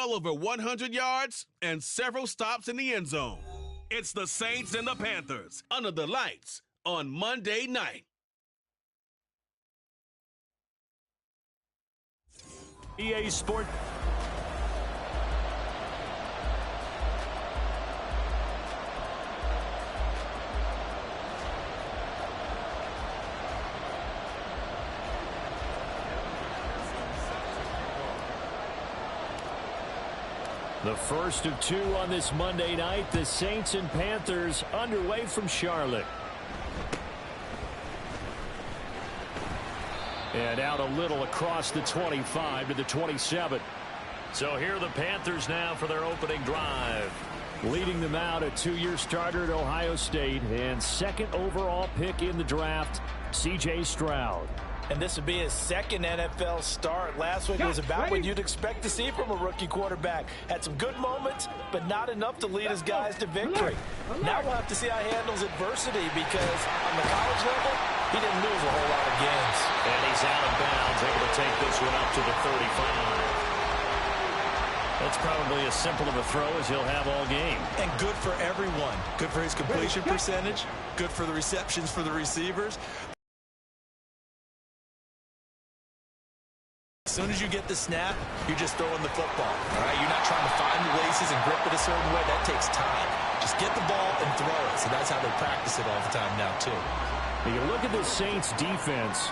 well over 100 yards and several stops in the end zone. It's the Saints and the Panthers under the lights on Monday night. EA Sport. The first of two on this Monday night, the Saints and Panthers underway from Charlotte. And out a little across the 25 to the 27. So here are the Panthers now for their opening drive. Leading them out, a two-year starter at Ohio State and second overall pick in the draft, C.J. Stroud. And this would be his second NFL start. Last week was about what you'd expect to see from a rookie quarterback. Had some good moments, but not enough to lead his guys to victory. Now we'll have to see how he handles adversity because on the college level, he didn't lose a whole lot of games. And he's out of bounds, able to take this one up to the 35. That's probably as simple of a throw as he'll have all game. And good for everyone. Good for his completion percentage. Good for the receptions for the receivers. As soon as you get the snap, you're just throwing the football. All right, you're not trying to find the laces and grip it a certain way. That takes time. Just get the ball and throw it. So that's how they practice it all the time now, too. You look at the Saints defense.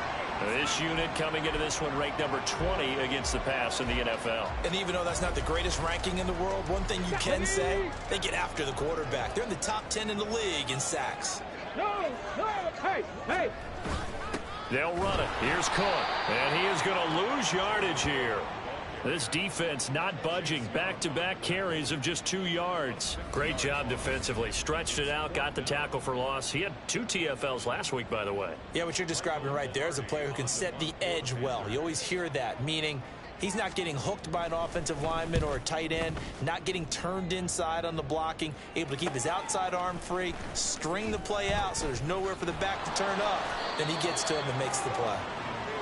This unit coming into this one ranked number 20 against the pass in the NFL. And even though that's not the greatest ranking in the world, one thing you can say, they get after the quarterback. They're in the top 10 in the league in sacks. Hey. They'll run it. Here's Cook. And he is going to lose yardage here. This defense not budging. Back-to-back carries of just 2 yards. Great job defensively. Stretched it out, got the tackle for loss. He had 2 TFLs last week, by the way. Yeah, what you're describing right there is a player who can set the edge well. You always hear that, meaning he's not getting hooked by an offensive lineman or a tight end, not getting turned inside on the blocking, able to keep his outside arm free, string the play out so there's nowhere for the back to turn up. Then he gets to him and makes the play.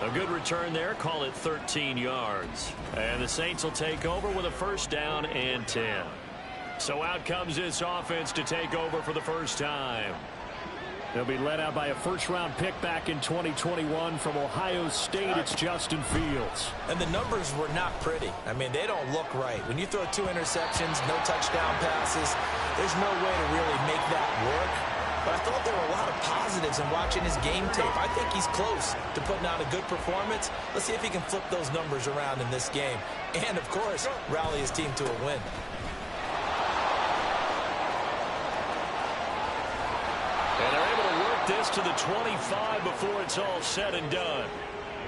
A good return there, call it 13 yards. And the Saints will take over with a first down and 10. So out comes this offense to take over for the first time. They'll be led out by a first-round pick back in 2021 from Ohio State. It's Justin Fields. And the numbers were not pretty. I mean, they don't look right. When you throw 2 interceptions, no touchdown passes, there's no way to really make that work. But I thought there were a lot of positives in watching his game tape. I think he's close to putting out a good performance. Let's see if he can flip those numbers around in this game. And, of course, rally his team to a win. And they're able to work this to the 25 before it's all said and done.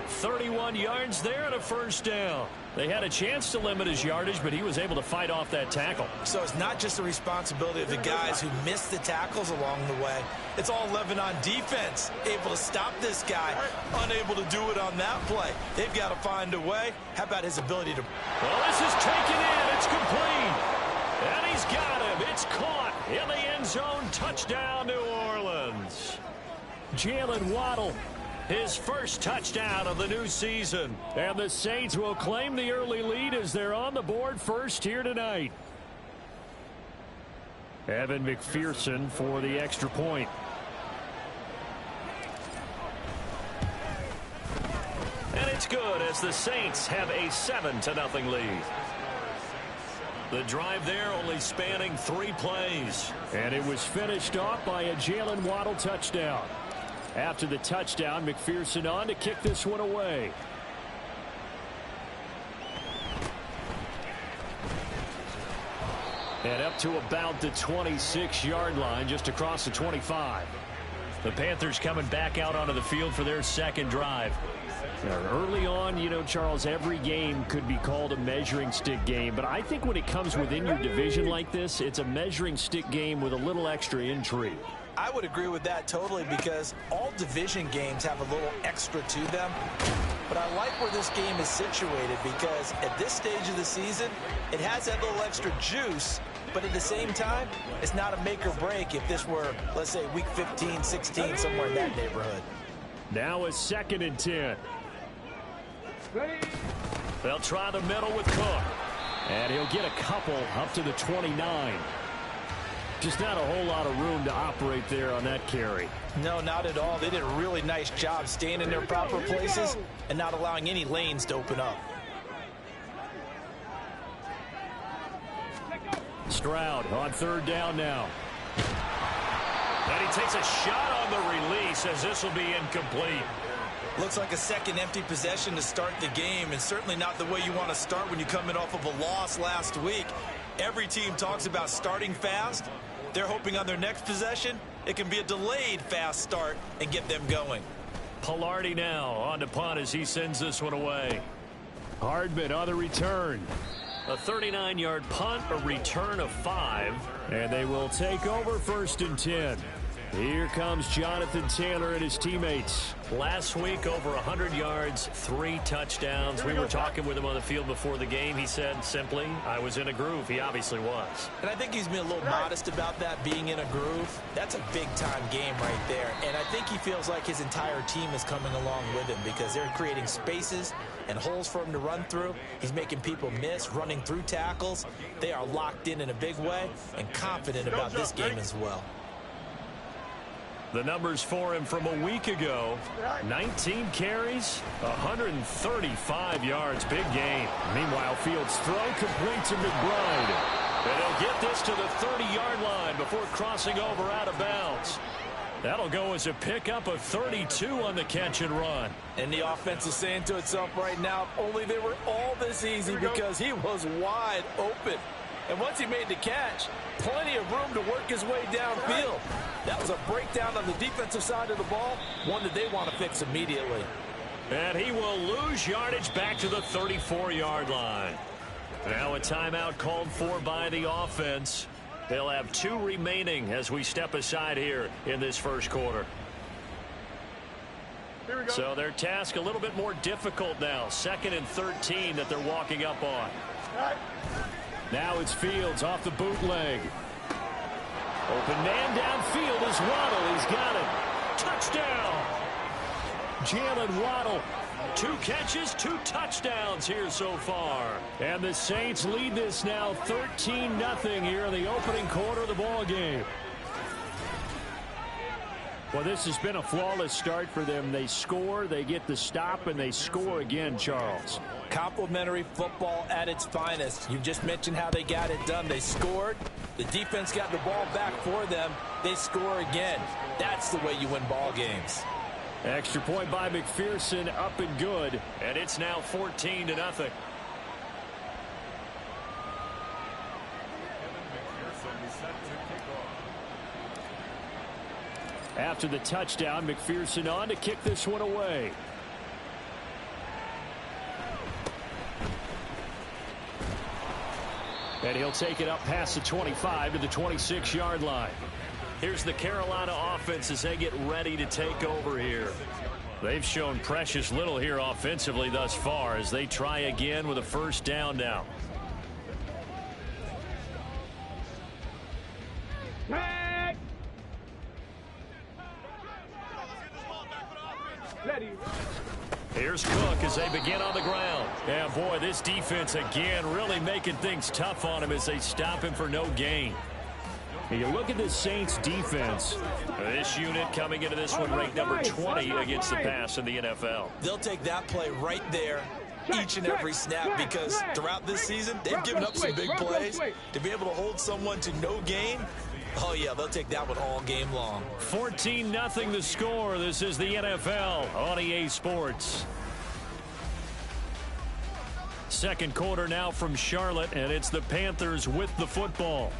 31 yards there and a first down. They had a chance to limit his yardage, but he was able to fight off that tackle. So it's not just the responsibility of the guys who missed the tackles along the way. It's all 11 on defense. Able to stop this guy, unable to do it on that play. They've got to find a way. How about his ability to... Well, this is taken in. It's complete. And he's got him. It's caught in the end zone. Touchdown, New Orleans. Jalen Waddle. His first touchdown of the new season. And the Saints will claim the early lead as they're on the board first here tonight. Evan McPherson for the extra point. And it's good as the Saints have a 7-0 lead. The drive there only spanning 3 plays. And it was finished off by a Jalen Waddle touchdown. After the touchdown, McPherson on to kick this one away. And up to about the 26-yard line, just across the 25. The Panthers coming back out onto the field for their second drive. Now, early on, you know, Charles, every game could be called a measuring stick game. But I think when it comes within your division like this, it's a measuring stick game with a little extra intrigue. I would agree with that totally because all division games have a little extra to them. But I like where this game is situated because at this stage of the season, it has that little extra juice. But at the same time, it's not a make or break if this were, let's say, week 15, 16, somewhere in that neighborhood. Now a 2nd and 10. They'll try the middle with Cook. And he'll get a couple up to the 29. Just not a whole lot of room to operate there on that carry. No, not at all. They did a really nice job staying in their proper places and not allowing any lanes to open up. Stroud on third down now. And he takes a shot on the release as this will be incomplete. Looks like a second empty possession to start the game, and certainly not the way you want to start when you come in off of a loss last week. Every team talks about starting fast. They're hoping on their next possession, it can be a delayed fast start and get them going. Pilardi now on to punt as he sends this one away. Hardman on the return. A 39-yard punt, a return of 5. And they will take over 1st and 10. Here comes Jonathan Taylor and his teammates. Last week, over 100 yards, 3 touchdowns. We were talking with him on the field before the game. He said simply, I was in a groove. He obviously was. And I think he's been a little modest about that, being in a groove. That's a big-time game right there. And I think he feels like his entire team is coming along with him because they're creating spaces and holes for him to run through. He's making people miss, running through tackles. They are locked in a big way and confident about this game as well. The numbers for him from a week ago: 19 carries, 135 yards. Big game. Meanwhile, Fields' throw complete to McBride. And he'll get this to the 30-yard line before crossing over out of bounds. That'll go as a pickup of 32 on the catch and run. And the offense is saying to itself right now, only they were all this easy because he was wide open. And once he made the catch, plenty of room to work his way downfield. That was a breakdown on the defensive side of the ball, one that they want to fix immediately. And he will lose yardage back to the 34-yard line. Now a timeout called for by the offense. They'll have 2 remaining as we step aside here in this first quarter. So their task a little bit more difficult now. 2nd and 13 that they're walking up on. Now it's Fields off the bootleg. Open man downfield is Waddle. He's got it. Touchdown. Jalen Waddle. 2 catches, 2 touchdowns here so far. And the Saints lead this now 13-0 here in the opening quarter of the ball game. Well, this has been a flawless start for them. They score, they get the stop, and they score again, Charles. Complimentary football at its finest. You just mentioned how they got it done. They scored. The defense got the ball back for them. They score again. That's the way you win ball games. Extra point by McPherson, up and good. And it's now 14-0. After the touchdown, McPherson on to kick this one away. And he'll take it up past the 25 to the 26-yard line. Here's the Carolina offense as they get ready to take over here. They've shown precious little here offensively thus far as they try again with a first down now. Here's Cook as they begin on the ground. Yeah, boy, this defense again really making things tough on him as they stop him for no gain. You look at this Saints defense. This unit coming into this one ranked number 20 against the pass in the NFL. They'll take that play right there each and every snap because throughout this season, they've given up some big plays. To be able to hold someone to no gain, oh, yeah, they'll take that one all game long. 14-0 the score. This is the NFL on EA Sports. Second quarter now from Charlotte, and it's the Panthers with the football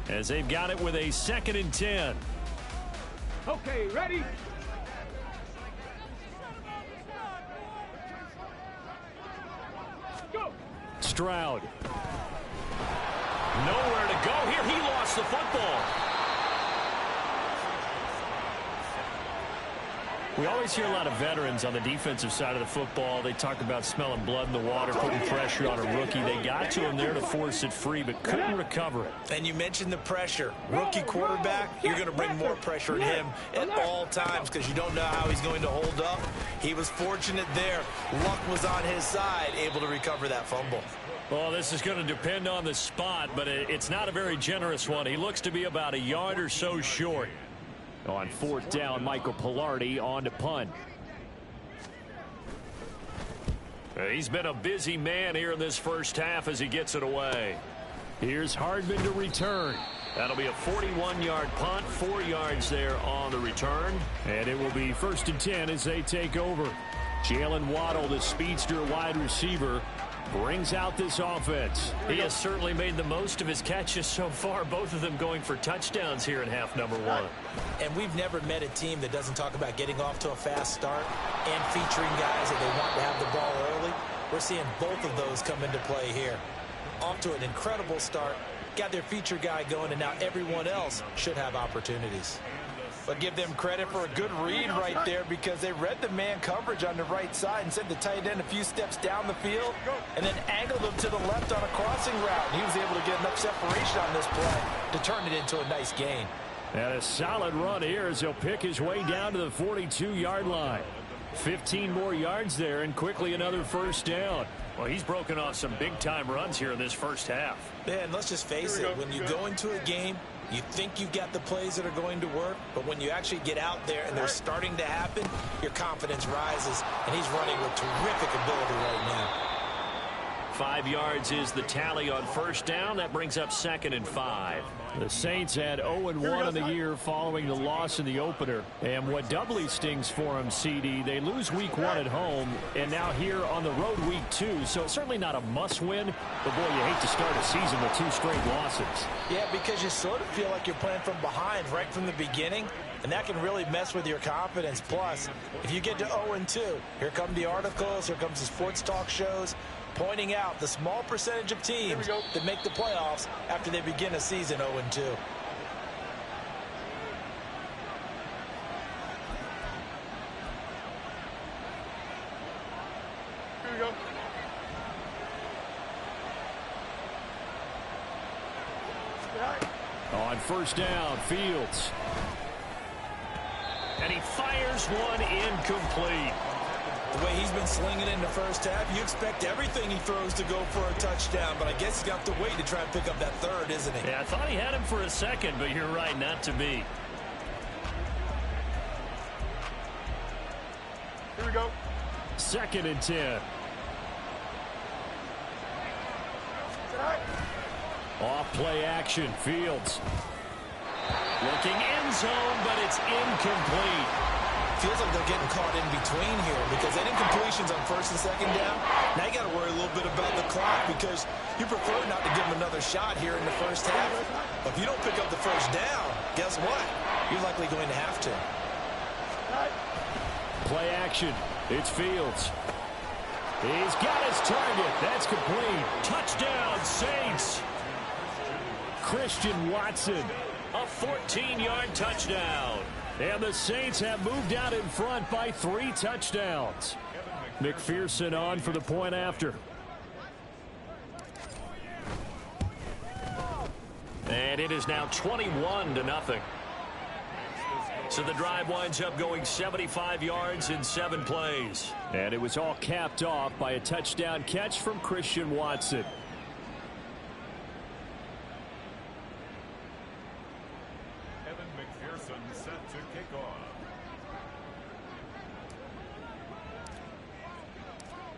as they've got it with a 2nd and 10. Okay, ready? Go. Stroud. Nowhere to go here. He lost the football. We always hear a lot of veterans on the defensive side of the football. They talk about smelling blood in the water, putting pressure on a rookie. They got to him there to force it free, but couldn't recover it. And you mentioned the pressure. Rookie quarterback, you're going to bring more pressure on him at all times because you don't know how he's going to hold up. He was fortunate there. Luck was on his side, able to recover that fumble. Well, this is going to depend on the spot, but it's not a very generous one. He looks to be about a yard or so short. On fourth down, Michael Pilardi on to punt. He's been a busy man here in this first half as he gets it away. Here's Hardman to return. That'll be a 41-yard punt, 4 yards there on the return. And it will be 1st and 10 as they take over. Jalen Waddle, the speedster wide receiver, brings out this offense. He has certainly made the most of his catches so far, both of them going for touchdowns here in half number 1. And we've never met a team that doesn't talk about getting off to a fast start and featuring guys that they want to have the ball early. We're seeing both of those come into play here. Off to an incredible start, got their feature guy going, and now everyone else should have opportunities. But give them credit for a good read right there, because they read the man coverage on the right side and sent the tight end a few steps down the field and then angled him to the left on a crossing route. And he was able to get enough separation on this play to turn it into a nice gain. And a solid run here as he'll pick his way down to the 42-yard line. 15 more yards there, and quickly another first down. Well, he's broken off some big-time runs here in this first half. Yeah, and let's just face it, when you go into a game, you think you've got the plays that are going to work, but when you actually get out there and they're starting to happen, your confidence rises, and he's running with terrific ability right now. 5 yards is the tally on first down. That brings up 2nd and 5. The Saints had 0-1 in the year following the loss in the opener. And what doubly stings for them, CD, they lose week 1 at home, and now here on the road week 2. So certainly not a must-win, but boy, you hate to start a season with 2 straight losses. Yeah, because you sort of feel like you're playing from behind right from the beginning, and that can really mess with your confidence. Plus, if you get to 0-2, here come the articles, here comes the sports talk shows, pointing out the small percentage of teams that make the playoffs after they begin a season 0-2. Here we go. On first down, Fields. And he fires one incomplete. The way he's been slinging in the first half, you expect everything he throws to go for a touchdown, but I guess he's got to wait to try and pick up that third, isn't he? Yeah, I thought he had him for a second, but you're right, not to be. Here we go. 2nd and 10. Off play action, Fields. Looking end zone, but it's incomplete. Feels like they're getting caught in between here because that incompletion's on 1st and 2nd down. Now you got to worry a little bit about the clock because you prefer not to give them another shot here in the first half. But if you don't pick up the first down, guess what? You're likely going to have to. Play action. It's Fields. He's got his target. That's complete. Touchdown, Saints. Christian Watson. A 14-yard touchdown. And the Saints have moved out in front by 3 touchdowns. McPherson on for the point after. And it is now 21-0. So the drive winds up going 75 yards in 7 plays. And it was all capped off by a touchdown catch from Christian Watson.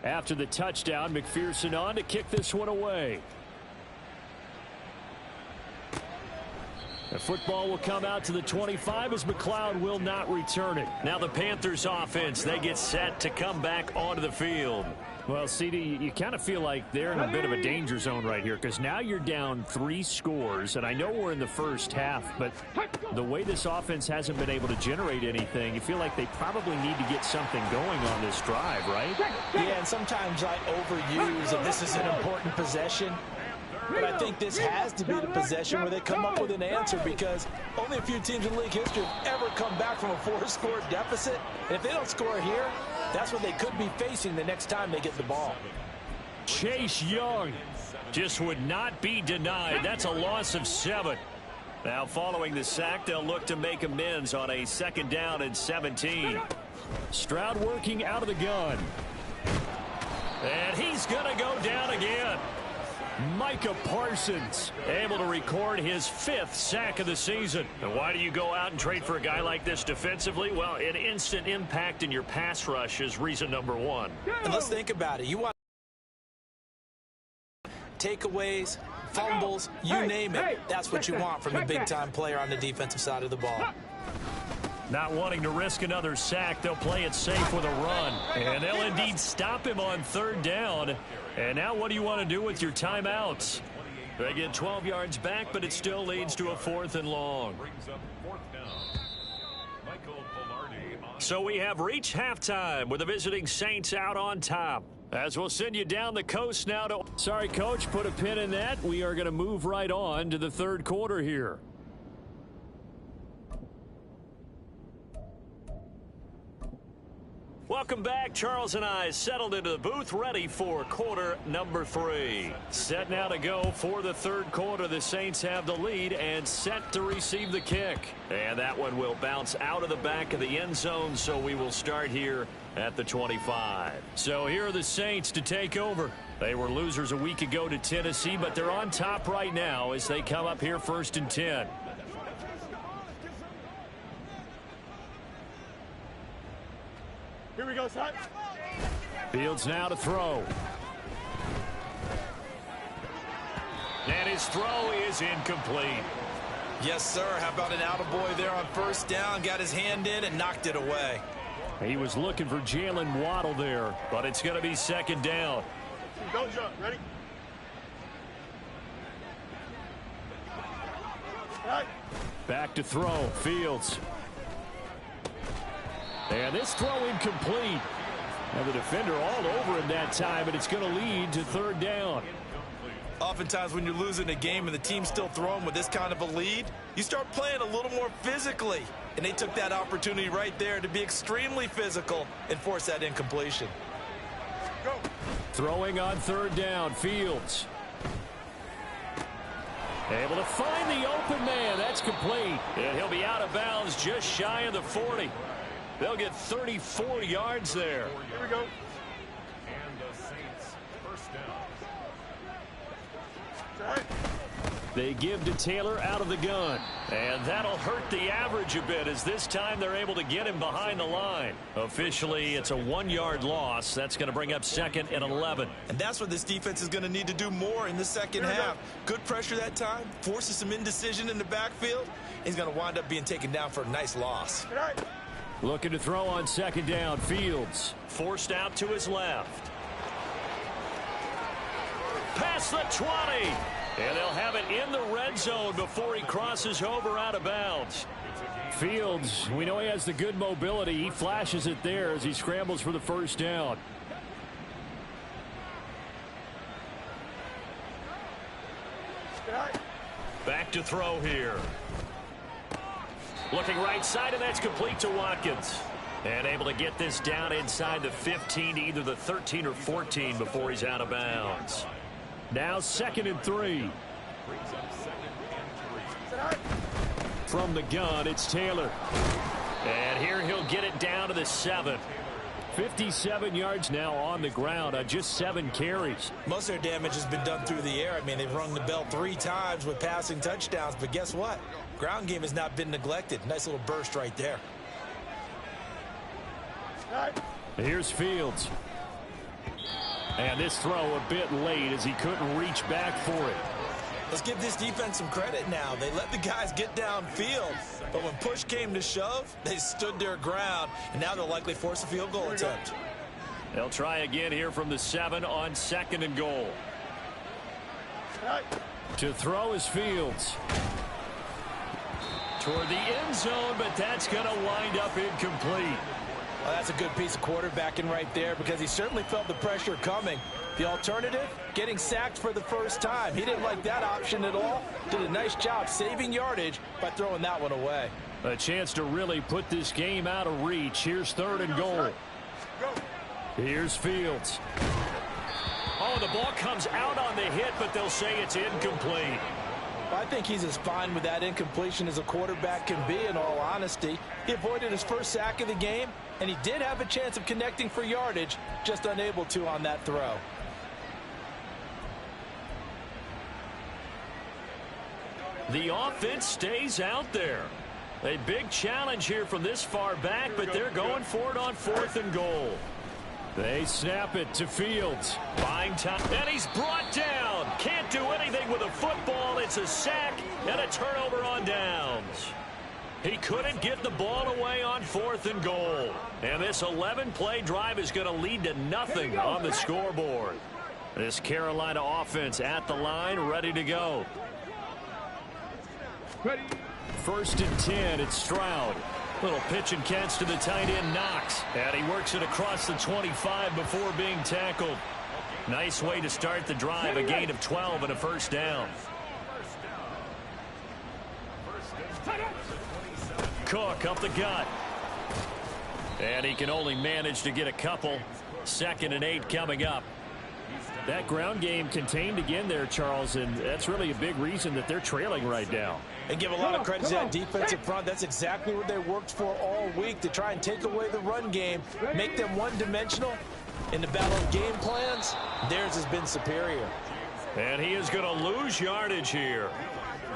After the touchdown, McPherson on to kick this one away. The football will come out to the 25 as McLeod will not return it. Now the Panthers offense, they get set to come back onto the field. Well, CD, you kind of feel like they're in a bit of a danger zone right here because now you're down 3 scores, and I know we're in the first half, but the way this offense hasn't been able to generate anything, you feel like they probably need to get something going on this drive, right? Yeah, and sometimes I overuse that this is an important possession. But I think this has to be the possession where they come up with an answer because only a few teams in league history have ever come back from a 4-score deficit. And if they don't score here, that's what they could be facing the next time they get the ball. Chase Young just would not be denied. That's a loss of 7. Now following the sack, they'll look to make amends on a 2nd down and 17. Stroud working out of the gun. And he's going to go down again. Micah Parsons, able to record his 5th sack of the season. And why do you go out and trade for a guy like this defensively? Well, an instant impact in your pass rush is reason number one. And let's think about it. You want takeaways, fumbles, you name it. That's what you want from a big-time player on the defensive side of the ball. Not wanting to risk another sack, they'll play it safe with a run. And they'll indeed stop him on 3rd down. And now what do you want to do with your timeouts? They get 12 yards back, but it still leads to a 4th and long. So we have reached halftime with the visiting Saints out on top. As we'll send you down the coast now to... Sorry, Coach, put a pin in that. We are going to move right on to the 3rd quarter here. Welcome back. Charles and I settled into the booth, ready for quarter number 3. Set now to go for the 3rd quarter. The Saints have the lead and set to receive the kick. And that one will bounce out of the back of the end zone, so we will start here at the 25. So here are the Saints to take over. They were losers a week ago to Tennessee, but they're on top right now as they come up here 1st and 10. Here we go, son. Fields now to throw. And his throw is incomplete. Yes, sir. How about an attaboy there on 1st down? Got his hand in and knocked it away. He was looking for Jalen Waddle there, but it's going to be 2nd down. Don't jump. Ready? Right. Back to throw. Fields. And this throw incomplete. And the defender all over him that time, and it's going to lead to 3rd down. Oftentimes when you're losing a game and the team's still throwing with this kind of a lead, you start playing a little more physically. And they took that opportunity right there to be extremely physical and force that incompletion. Go. Throwing on 3rd down. Fields. Able to find the open man. That's complete. And he'll be out of bounds just shy of the 40. They'll get 34 yards there. Here we go. And the Saints 1st down. Right. They give to Taylor out of the gun. And that'll hurt the average a bit as this time they're able to get him behind the line. Officially, it's a 1-yard loss. That's going to bring up 2nd and 11. And that's what this defense is going to need to do more in the second half. Good pressure that time. Forces some indecision in the backfield. He's going to wind up being taken down for a nice loss. Right. Looking to throw on 2nd down. Fields forced out to his left. Past the 20. And they'll have it in the red zone before he crosses over out of bounds. Fields, we know he has the good mobility. He flashes it there as he scrambles for the 1st down. Right. Back to throw here. Looking right side, and that's complete to Watkins. And able to get this down inside the 15 to either the 13 or 14 before he's out of bounds. Now 2nd and 3. From the gun, it's Taylor. And here he'll get it down to the 7. 57 yards now on the ground on just 7 carries. Most of their damage has been done through the air. I mean, they've rung the bell 3 times with passing touchdowns, but guess what? Ground game has not been neglected. Nice little burst right there. Right. Here's Fields. And this throw a bit late as he couldn't reach back for it. Let's give this defense some credit now. They let the guys get downfield, but when push came to shove, they stood their ground, and now they'll likely force a field goal attempt. They'll try again here from the 7 on 2nd and goal. Right. To throw is Fields. Toward the end zone, but that's going to wind up incomplete. Well, that's a good piece of quarterbacking right there because he certainly felt the pressure coming. The alternative, getting sacked for the 1st time. He didn't like that option at all. Did a nice job saving yardage by throwing that one away. A chance to really put this game out of reach. Here's 3rd and goal. Here's Fields. Oh, the ball comes out on the hit, but they'll say it's incomplete. Well, I think he's as fine with that incompletion as a quarterback can be, in all honesty. He avoided his 1st sack of the game, and he did have a chance of connecting for yardage, just unable to on that throw. The offense stays out there. A big challenge here from this far back, but they're going for it on 4th and goal. They snap it to Fields. Buying time, and he's brought down. Can't do anything with a football. It's a sack and a turnover on downs. He couldn't get the ball away on 4th and goal. And this 11-play drive is going to lead to nothing on the scoreboard. This Carolina offense at the line, ready to go. Ready. 1st and 10, it's Stroud. Little pitch and catch to the tight end, Knox. And he works it across the 25 before being tackled. Nice way to start the drive, a gain of 12 and a first down. Cook up the gut. And he can only manage to get a couple. 2nd and 8 coming up. That ground game contained again there, Charles, and that's really a big reason that they're trailing right now. And give a lot of credit to that defensive front. That's exactly what they worked for all week, to try and take away the run game, make them one-dimensional. In the battle of game plans, theirs has been superior. And he is going to lose yardage here.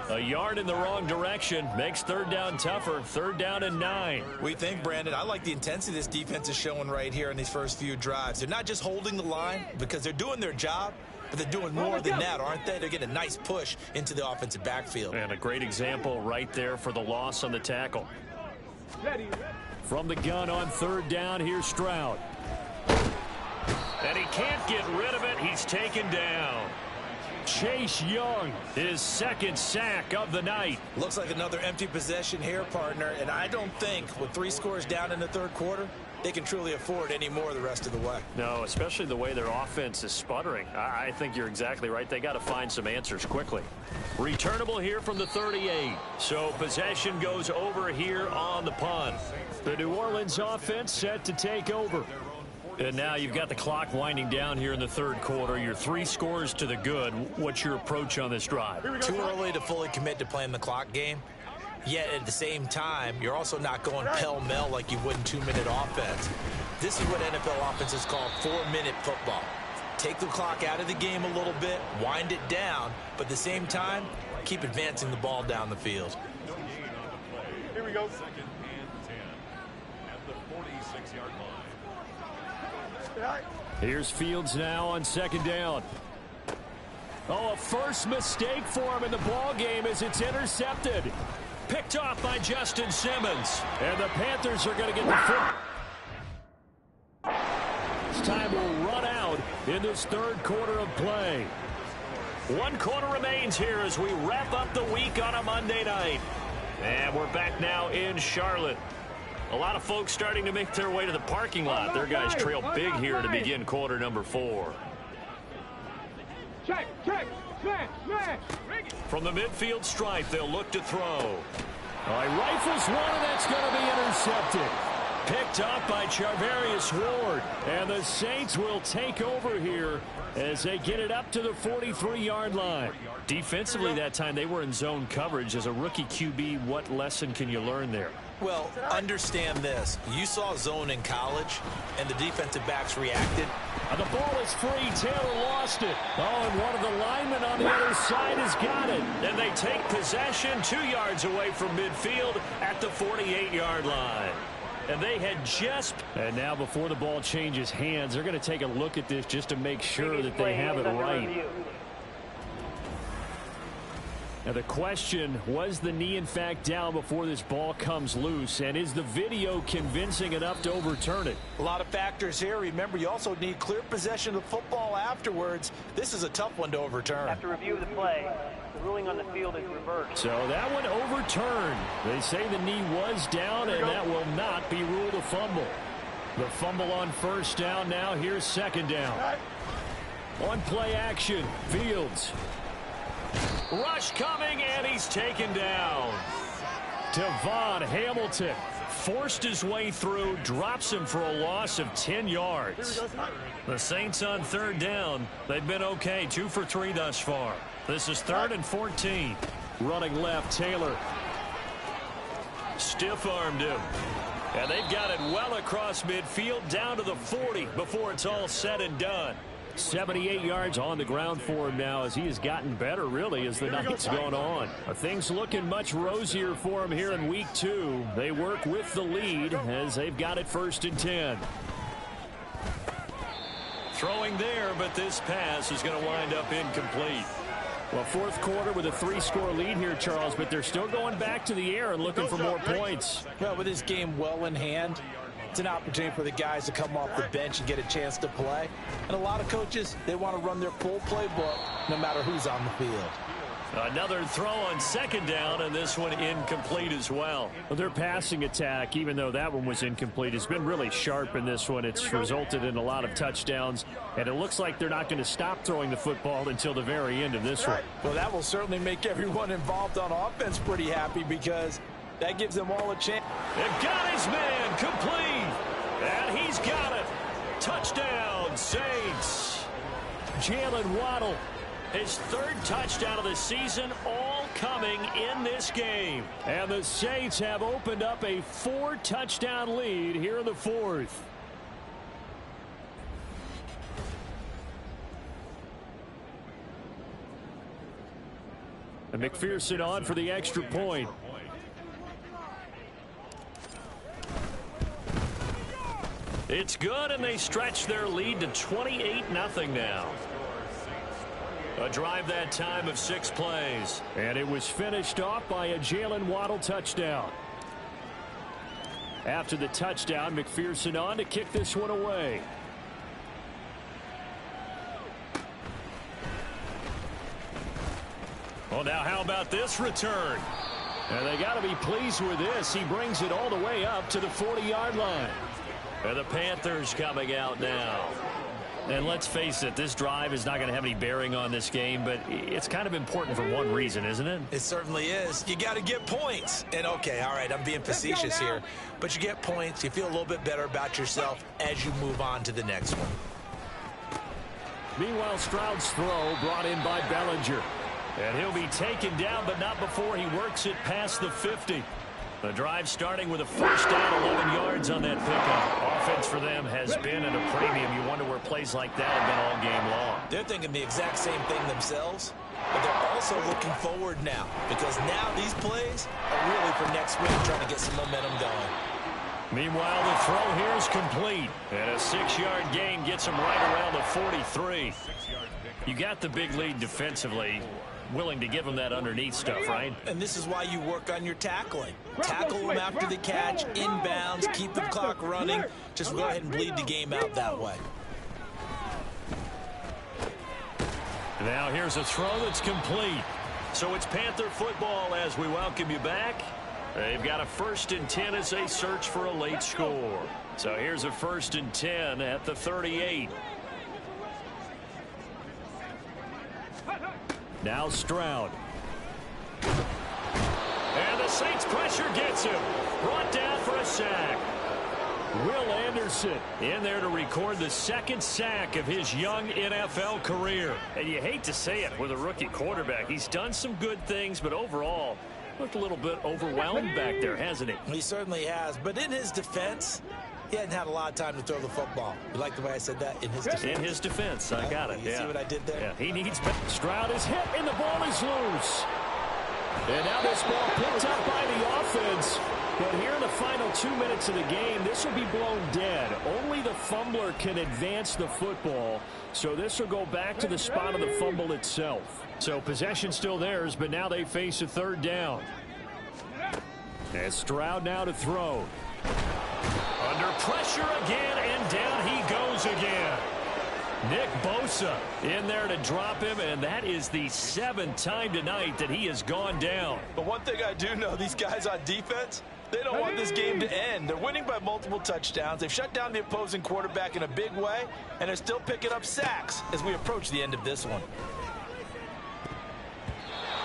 A yard in the wrong direction makes 3rd down tougher. 3rd down and 9. We think, Brandon, I like the intensity this defense is showing right here in these first few drives. They're not just holding the line because they're doing their job, but they're doing more than that, aren't they? They're getting a nice push into the offensive backfield. And a great example right there for the loss on the tackle. From the gun on 3rd down, here's Stroud. And he can't get rid of it. He's taken down. Chase Young, his 2nd sack of the night. Looks like another empty possession here, partner, and I don't think with 3 scores down in the 3rd quarter, they can truly afford any more the rest of the way. No, especially the way their offense is sputtering. I think you're exactly right. They got to find some answers quickly. Returnable here from the 38. So possession goes over here on the punt. The New Orleans offense set to take over. And now you've got the clock winding down here in the 3rd quarter. You're 3 scores to the good. What's your approach on this drive? Too early to fully commit to playing the clock game. Yet at the same time, you're also not going pell-mell like you would in 2-minute offense. This is what NFL offenses call 4-minute football. Take the clock out of the game a little bit, wind it down, but at the same time, keep advancing the ball down the field. Here we go. 2nd and 10 at the 46-yard line. Here's Fields now on 2nd down. Oh, a first mistake for him in the ball game as it's intercepted. Picked off by Justin Simmons. And the Panthers are going to get the foot. This time will run out in this 3rd quarter of play. 1 quarter remains here as we wrap up the week on a Monday night. And we're back now in Charlotte. A lot of folks starting to make their way to the parking lot. Their guys trail big here to begin quarter number 4. Check, smash. From the midfield stripe, they'll look to throw. All right, rifles one, and that's going to be intercepted. Picked up by Charvarius Ward. And the Saints will take over here as they get it up to the 43-yard line. Defensively that time, they were in zone coverage. As a rookie QB, what lesson can you learn there? Well, understand this. You saw zone in college, and the defensive backs reacted. And the ball is free. Taylor lost it. Oh, and one of the linemen on the other side has got it. And they take possession 2 yards away from midfield at the 48-yard line. And they had just... And now before the ball changes hands, they're going to take a look at this just to make sure that they have it right. Now the question, was the knee in fact down before this ball comes loose? And is the video convincing enough to overturn it? A lot of factors here. Remember, you also need clear possession of the football afterwards. This is a tough one to overturn. After review of the play, the ruling on the field is reversed. So that one overturned. They say the knee was down, and that will not be ruled a fumble. The fumble on 1st down now. Here's 2nd down. On play action, Fields. Rush coming, and he's taken down. Devon Hamilton forced his way through, drops him for a loss of 10 yards. The Saints on 3rd down. They've been okay, 2 for 3 thus far. This is 3rd and 14. Running left, Taylor. Stiff-armed him. And they've got it well across midfield, down to the 40 before it's all said and done. 78 yards on the ground for him now as he has gotten better, really, as the night's gone on. Things looking much rosier for him here in week 2. They work with the lead as they've got it 1st and 10. Throwing there, but this pass is going to wind up incomplete. Well, 4th quarter with a 3-score lead here, Charles, but they're still going back to the air and looking for more points. Well, with this game well in hand, it's an opportunity for the guys to come off the bench and get a chance to play. And a lot of coaches, they want to run their full playbook no matter who's on the field. Another throw on 2nd down, and this one incomplete as well. Well, their passing attack, even though that one was incomplete, has been really sharp in this one. It's resulted in a lot of touchdowns, and it looks like they're not going to stop throwing the football until the very end of this one. Well, that will certainly make everyone involved on offense pretty happy because that gives them all a chance. They've got his man complete, and he's got it. Touchdown, Saints. Jalen Waddle. His 3rd touchdown of the season, all coming in this game. And the Saints have opened up a 4-touchdown lead here in the 4th. And McPherson on for the extra point. It's good, and they stretch their lead to 28-0 now. A drive that time of 6 plays. And it was finished off by a Jalen Waddle touchdown. After the touchdown, McPherson on to kick this one away. Well, now how about this return? And they got to be pleased with this. He brings it all the way up to the 40-yard line. And the Panthers coming out now. And let's face it, this drive is not going to have any bearing on this game, but it's kind of important for one reason, isn't it? It certainly is. You got to get points. And, okay, all right, I'm being facetious here. But you get points, you feel a little bit better about yourself as you move on to the next one. Meanwhile, Stroud's throw brought in by Bellinger. And he'll be taken down, but not before he works it past the 50. The drive starting with a 1st down, 11 yards on that pickup. Offense for them has been at a premium. You wonder where plays like that have been all game long. They're thinking the exact same thing themselves, but they're also looking forward now because now these plays are really for next week, trying to get some momentum going. Meanwhile, the throw here is complete. And a 6-yard gain gets them right around the 43. You got the big lead defensively. Willing to give them that underneath stuff, right? And this is why you work on your tackling. Tackle them after the catch, inbounds, keep the clock running. Just go ahead and bleed the game out that way. Now here's a throw that's complete. So it's Panther football as we welcome you back. They've got a 1st and 10 as they search for a late score. So here's a 1st and 10 at the 38. Now Stroud. And the Saints pressure gets him. Brought down for a sack. Will Anderson in there to record the 2nd sack of his young NFL career. And you hate to say it with a rookie quarterback. He's done some good things, but overall looked a little bit overwhelmed back there, hasn't he? He certainly has. But in his defense, he hadn't had a lot of time to throw the football. You like the way I said that? In his defense. In his defense. I got it. You see what I did there? Yeah, he needs... Stroud is hit, and the ball is loose. And now this ball picked up by the offense. But here in the final 2 minutes of the game, this will be blown dead. Only the fumbler can advance the football. So this will go back to the spot of the fumble itself. So possession still theirs, but now they face a 3rd down. And Stroud now to throw. Under pressure again, and down he goes again. Nick Bosa in there to drop him, and that is the 7th time tonight that he has gone down. But one thing I do know, these guys on defense, they don't want this game to end. They're winning by multiple touchdowns. They've shut down the opposing quarterback in a big way, and they're still picking up sacks as we approach the end of this one.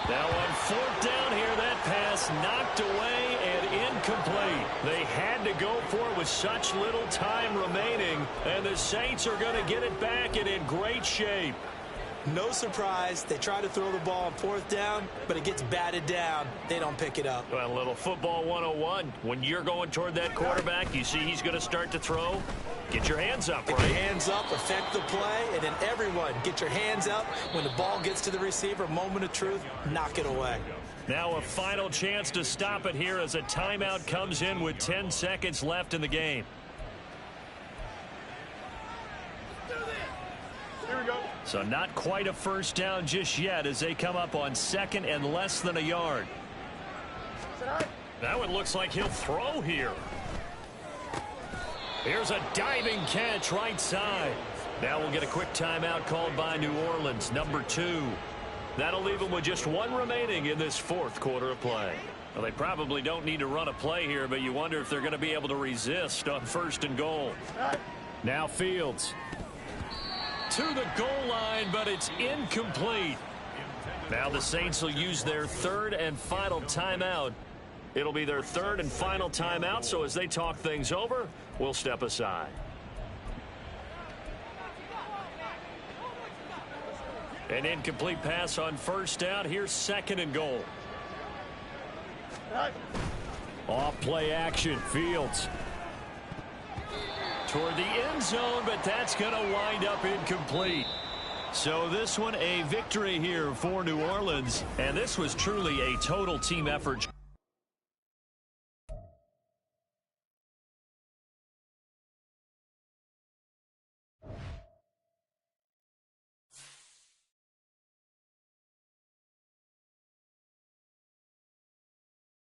Now on 4th down here, that pass knocked away and incomplete. They had to go for it with such little time remaining, and the Saints are going to get it back and in great shape. No surprise, they try to throw the ball on 4th down, but it gets batted down. They don't pick it up. Well, a little football 101. When you're going toward that quarterback, you see he's going to start to throw. Get your hands up, Get right? your hands up, affect the play, and then everyone get your hands up. When the ball gets to the receiver, moment of truth, knock it away. Now a final chance to stop it here as a timeout comes in with 10 seconds left in the game. Here we go. So not quite a first down just yet as they come up on second and less than a yard. That one looks like he'll throw here. Here's a diving catch right side. Now we'll get a quick timeout called by New Orleans, number 2. That'll leave them with just one remaining in this fourth quarter of play. Well, they probably don't need to run a play here, but you wonder if they're going to be able to resist on first and goal. Now Fields to the goal line, but it's incomplete. Now the Saints will use their third and final timeout. It'll be their third and final timeout, so as they talk things over, we'll step aside. An incomplete pass on first down. Here's second and goal. Off play action. Fields toward the end zone, but that's going to wind up incomplete. So this one a victory here for New Orleans, and this was truly a total team effort.